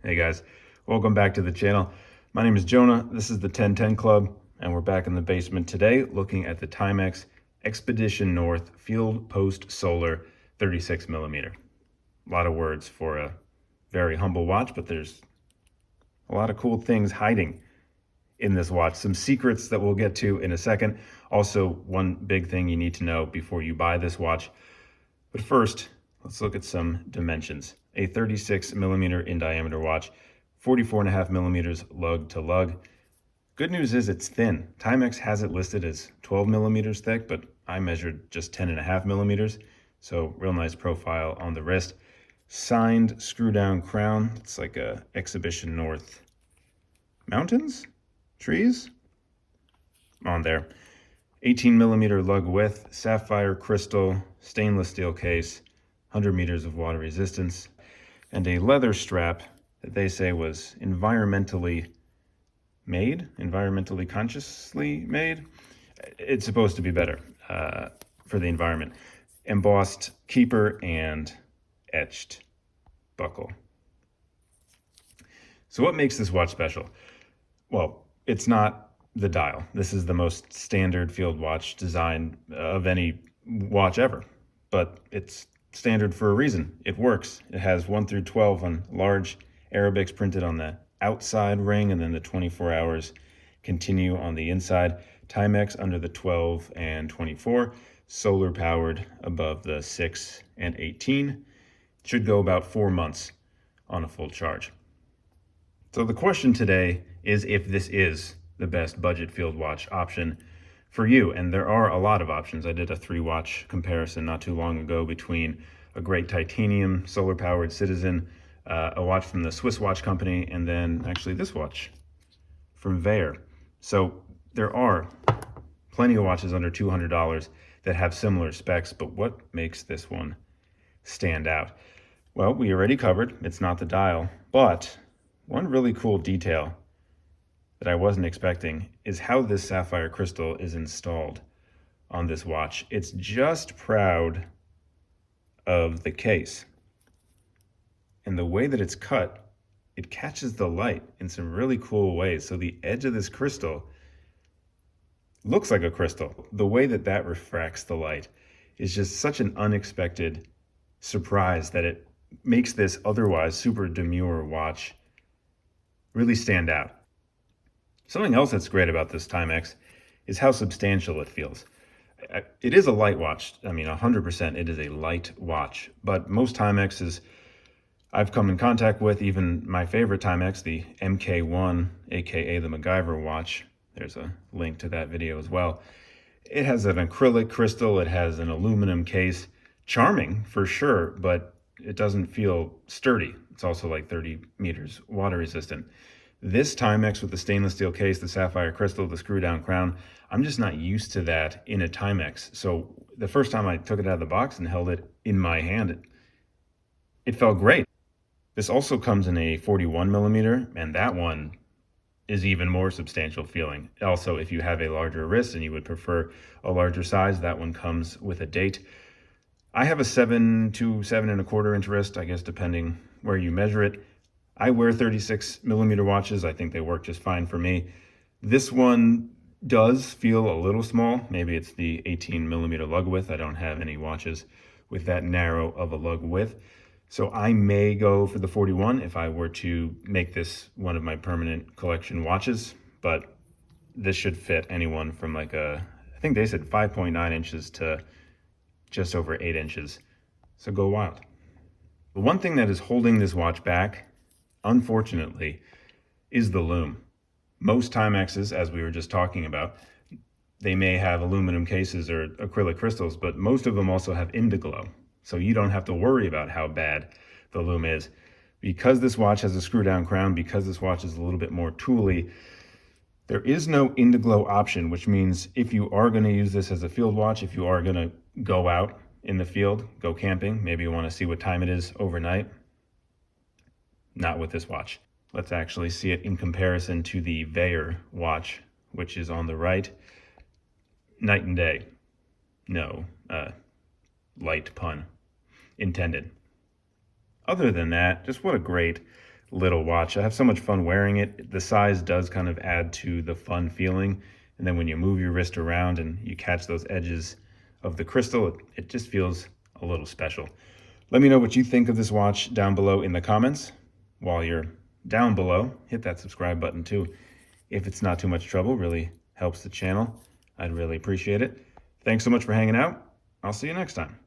Hey guys, welcome back to the channel. My name is Jonah, this is the 1010 Club, and we're back in the basement today looking at the Timex Expedition North Field Post Solar 36mm. A lot of words for a very humble watch, but there's a lot of cool things hiding in this watch. Some secrets that we'll get to in a second. Also, one big thing you need to know before you buy this watch. But first, let's look at some dimensions. A 36mm in diameter watch, 44.5 millimeters lug to lug. Good news is it's thin. Timex has it listed as 12 millimeters thick, but I measured just 10.5 millimeters. So real nice profile on the wrist. Signed screw down crown. It's like a Expedition North mountains, trees on there. 18mm lug width, sapphire crystal, stainless steel case, 100 meters of water resistance, and a leather strap that they say was environmentally consciously made. It's supposed to be better for the environment. Embossed keeper and etched buckle. So what makes this watch special? Well, it's not the dial. This is the most standard field watch design of any watch ever, but it's standard for a reason. It works. It has 1 through 12 on large Arabics printed on the outside ring, and then the 24 hours continue on the inside. Timex under the 12 and 24, solar powered above the 6 and 18. Should go about 4 months on a full charge. So the question today is if this is the best budget field watch option for you. And there are a lot of options. I did a 3-watch comparison not too long ago between a great titanium solar powered Citizen, a watch from the Swiss watch company, and then actually this watch from Weyer. So there are plenty of watches under $200 that have similar specs, but what makes this one stand out? Well, we already covered, it's not the dial, but one really cool detail that I wasn't expecting is how this sapphire crystal is installed on this watch. It's just proud of the case. And the way that it's cut, it catches the light in some really cool ways. So the edge of this crystal looks like a crystal. The way that that refracts the light is just such an unexpected surprise that it makes this otherwise super demure watch really stand out. Something else that's great about this Timex is how substantial it feels. It is a light watch. I mean, 100% it is a light watch, but most Timexes I've come in contact with, even my favorite Timex, the MK1, aka the MacGyver watch, there's a link to that video as well. It has an acrylic crystal, it has an aluminum case, charming for sure, but it doesn't feel sturdy. It's also like 30 meters water resistant. This Timex with the stainless steel case, the sapphire crystal, the screw down crown, I'm just not used to that in a Timex. So the first time I took it out of the box and held it in my hand, it felt great. This also comes in a 41mm, and that one is even more substantial feeling. Also, if you have a larger wrist and you would prefer a larger size, that one comes with a date. I have a 7 to 7.25 inch wrist, I guess, depending where you measure it. I wear 36mm watches. I think they work just fine for me. This one does feel a little small. Maybe it's the 18mm lug width. I don't have any watches with that narrow of a lug width. So I may go for the 41 if I were to make this one of my permanent collection watches, but this should fit anyone from like I think they said 5.9 inches to just over 8 inches. So go wild. The one thing that is holding this watch back, unfortunately, is the lume. Most Timexes, as we were just talking about, they may have aluminum cases or acrylic crystals, but most of them also have Indiglo. So you don't have to worry about how bad the lume is. Because this watch has a screw down crown, because this watch is a little bit more tooly, there is no Indiglo option, which means if you are going to use this as a field watch, if you are going to go out in the field, go camping, maybe you want to see what time it is overnight, not with this watch. Let's actually see it in comparison to the Weyer watch, which is on the right. Night and day. No, light pun intended. Other than that, just what a great little watch. I have so much fun wearing it. The size does kind of add to the fun feeling. And then when you move your wrist around and you catch those edges of the crystal, it just feels a little special. Let me know what you think of this watch down below in the comments. While you're down below, hit that subscribe button too. If it's not too much trouble, really helps the channel. I'd really appreciate it. Thanks so much for hanging out. I'll see you next time.